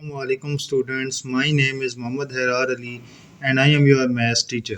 Assalamualaikum students, my name is Mohammad Herar Ali and I am your maths teacher।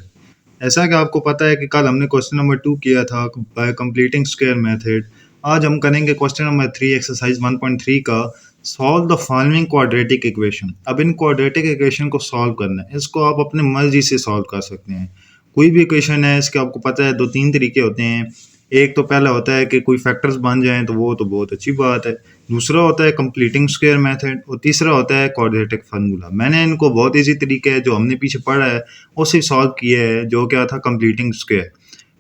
ऐसा कि आपको पता है कि कल हमने क्वेश्चन नंबर 2 किया था बाय कंप्लीटिंग स्क्वायर मेथड। आज हम करेंगे क्वेश्चन नंबर 3 एक्सरसाइज 1.3 का solve the following quadratic equation. अब इन क्वाड्रेटिक इक्वेशन को सॉल्व करना है, इसको आप अपने मर्जी से सॉल्व कर सकते हैं। कोई भी इक्वेशन है इसके आपको पता है 2-3 तरीके होते हैं। एक तो पहला होता है कि कोई फैक्टर्स बन जाएं तो वो तो बहुत अच्छी बात है। दूसरा होता है कंप्लीटिंग स्क्वायर मेथड और तीसरा होता है क्वाड्रेटिक फार्मूला। मैंने इनको बहुत इजी तरीके है जो हमने पीछे पढ़ा है उसे सॉल्व किया है, जो क्या था कंप्लीटिंग स्क्वायर।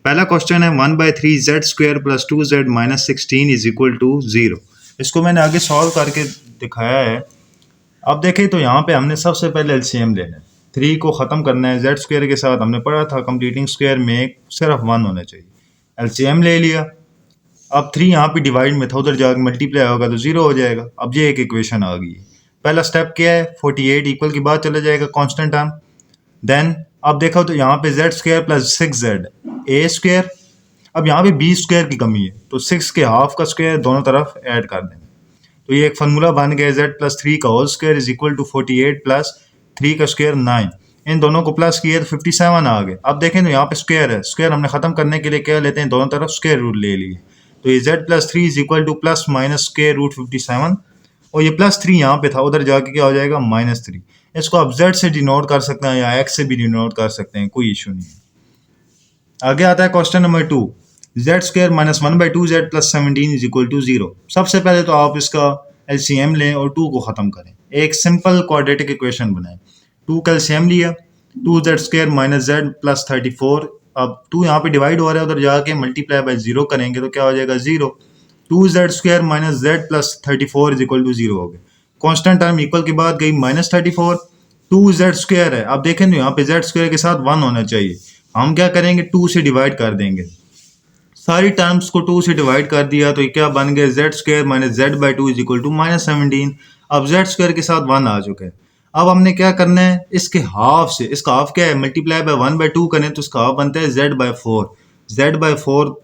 पहला क्वेश्चन है 1/3z² plus 2z minus 16 is equal to 0। इसको मैंने आगे सॉल्व करके दिखाया है। अब देखें तो यहाँ पे हमने सबसे पहले एलसीएम लेना है, 3 को ख़त्म करना है। जेड स्क्वायर के साथ हमने पढ़ा था कंप्लीटिंग स्क्वायर में सिर्फ 1 होना चाहिए। एलसीएम ले लिया। अब 3 यहाँ पे डिवाइड में था, उधर जाकर मल्टीप्लाई होगा तो 0 हो जाएगा। अब ये एक इक्वेशन आ गई है। पहला स्टेप क्या है, 48 इक्वल के बाद चला जाएगा कांस्टेंट टर्म। देन अब देखो तो यहाँ पे z² प्लस 6z a²। अब यहाँ पे b² की कमी है तो 6 के हाफ का स्क्वायर दोनों तरफ ऐड कर देना। तो ये एक फार्मूला बन गया z+3 का whole square is equal to 48 plus 3 का स्क्वायर 9। इन दोनों को प्लस किया तो 57 आ गए। अब देखें तो यहाँ पे स्क्वायर है, स्क्वायर हमने खत्म करने के लिए क्या लेते हैं, दोनों तरफ स्क्वायर रूट ले लिए। तो ये z+3 is equal to plus minus square root 57 और ये +3 यहाँ पे था, उधर जाके क्या हो जाएगा -3। इसको आप z से डिनोट कर सकते हैं या x से भी डिनोट कर सकते हैं, कोई इशू नहीं है। आगे आता है question number 2, z² minus 1/2z plus 17 is equal to 0। सबसे पहले तो आप इसका एलसीएम लें और 2 को ख़त्म करें, एक सिंपल क्वाड्रेटिक इक्वेशन बनाएं। 2 का एलसीएम लिया, 2z² माइनस z प्लस 34। अब 2 यहाँ पे डिवाइड हो रहा है, उधर जाके मल्टीप्लाई बाय 0 करेंगे तो क्या हो जाएगा 0। 2z² minus z plus 34 is equal to 0 हो गया। कॉन्स्टेंट टर्म इक्वल के बाद गई -34। 2z² है, अब देखें तो यहाँ पे z² के साथ 1 होना चाहिए। हम क्या करेंगे, 2 से डिवाइड कर देंगे। सारी टर्म्स को 2 से डिवाइड कर दिया तो ये क्या बन गया, z² minus z/2 is equal to -17। अब z² के साथ 1 आ चुका है। अब हमने क्या करना है, इसके हाफ से, इसका हाफ क्या है, मल्टीप्लाई बाय 1/2 करें तो इसका हाफ बनता है z/4। z/4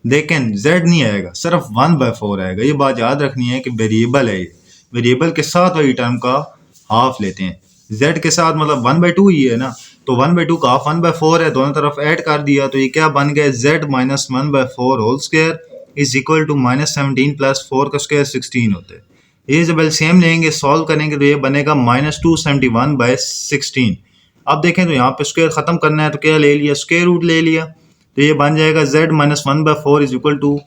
देखें z नहीं आएगा, सिर्फ 1/4 आएगा। ये बात याद रखनी है कि वेरिएबल है, ये वेरिएबल के साथ वही टर्म का हाफ लेते हैं। z के साथ मतलब 1/2 ही है ना, तो 1/2 का हाफ 1/4 है, दोनों तरफ ऐड कर दिया तो ये क्या बन गया, z minus 1/4 whole square is equal to -17 plus 4 का स्क्वायर 16 होता है। ये जब एलसीएम लेंगे सॉल्व करेंगे तो ये बनेगा -271/16। अब देखें तो यहाँ पे स्क्वायर खत्म करना है तो क्या ले लिया, स्क्वायर रूट ले लिया। तो ये बन जाएगा z minus 1/4 is equal to,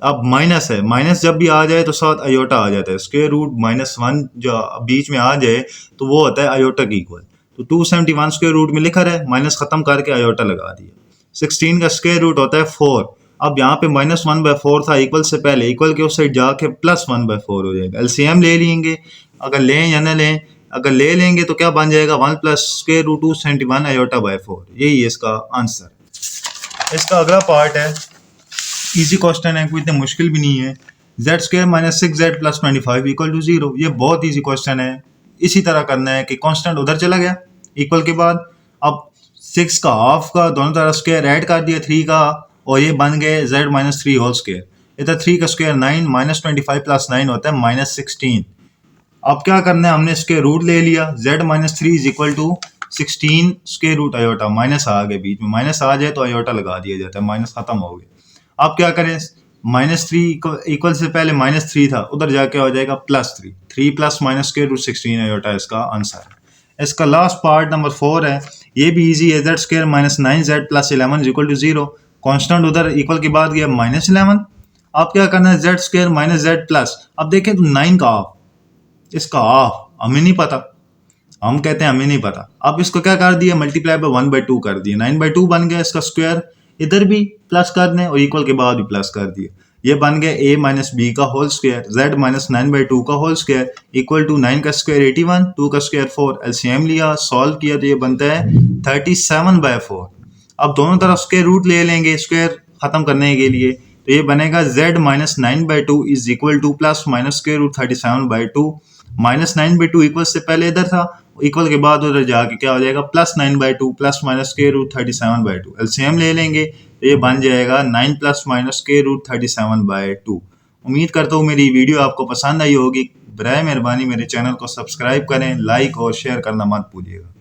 अब माइनस है, माइनस जब भी आ जाए तो साथ अयोटा आ जाता है। स्क्वायर रूट -1 जो बीच में आ जाए तो वो होता है अयोटा की इक्वल। तो 271 स्क्वायर रूट में लिखा है, माइनस खत्म करके अयोटा लगा दिया। 16 का स्क्वायर रूट होता है 4। अब यहाँ पे -1/4 था, इक्वल से पहले इक्वल के उस साइड जाके +1/4 हो जाएगा। एलसीएम ले लेंगे, अगर लें या ना लें, अगर ले लेंगे तो क्या बन जाएगा 1 प्लस स्क्वायर रूट 271 अयोटा/4। यही है इसका आंसर। इसका अगला पार्ट है, इजी क्वेश्चन है, कोई इतना मुश्किल भी नहीं है। z² minus 6z plus 25 equal to 0। ये बहुत ईजी क्वेश्चन है। इसी तरह करना है कि कांस्टेंट उधर चला गया इक्वल के बाद, अब 6 का हाफ का दोनों तरफ स्क्वायर ऐड कर दिया 3 का और ये बन गए z माइनस 3 होल स्क्वायर। इधर 3 का स्क्वायर 9, -25 प्लस 9 होता है -16। अब क्या करना है, हमने इसके रूट ले लिया, z minus 3 is equal to 16 square root iota. Minus आ गए, बीच में माइनस आ जाए तो अयोटा लगा दिया जाता है, माइनस खत्म हो गया। अब क्या करें, -3 इक्वल से पहले -3 था, उधर जाके हो जाएगा +3। 3 plus minus square root 16 iota इसका आंसर है। इसका लास्ट पार्ट नंबर 4 है, ये भी इजी है। z² minus 9z plus 11 is equal to 0। Constant उधर इक्वल के बाद गया -11। अब क्या करना है, z² माइनस z प्लस, अब देखें तो 9 का हाफ, इसका हाफ हमें नहीं पता, हम कहते हैं हमें नहीं पता। अब इसको क्या कर दिया, मल्टीप्लाई बाय 1/2 कर दिया, 9/2 बन गया। इसका स्क्वायर इधर भी प्लस कर दें और इक्वल के बाद भी प्लस कर दिया, ये बन गया a माइनस बी का होल स्क्वायर, z माइनस 9/2 का होल स्क्वायर इक्वल टू 9 का स्क्वायर 81, 2 का स्क्वायर 4। एलसीएम लिया, सॉल्व किया तो ये बनता है 37/4। अब दोनों तरफ स्क्वायर रूट ले लेंगे स्क्वायर खत्म करने के लिए, तो ये बनेगा z minus 9/2 is equal to plus minus square root 37/2। -9/2 equal से पहले इधर था, इक्वल के बाद उधर जाके क्या हो जाएगा, +9/2 plus minus square root 37/2। LCM ले लेंगे तो ये बन जाएगा 9 प्लस माइनस स्क्वायर रूट 37/2। उम्मीद करता हूँ मेरी वीडियो आपको पसंद आई होगी। बराए मेहरबानी मेरे चैनल को सब्सक्राइब करें, लाइक और शेयर करना मत भूलिएगा।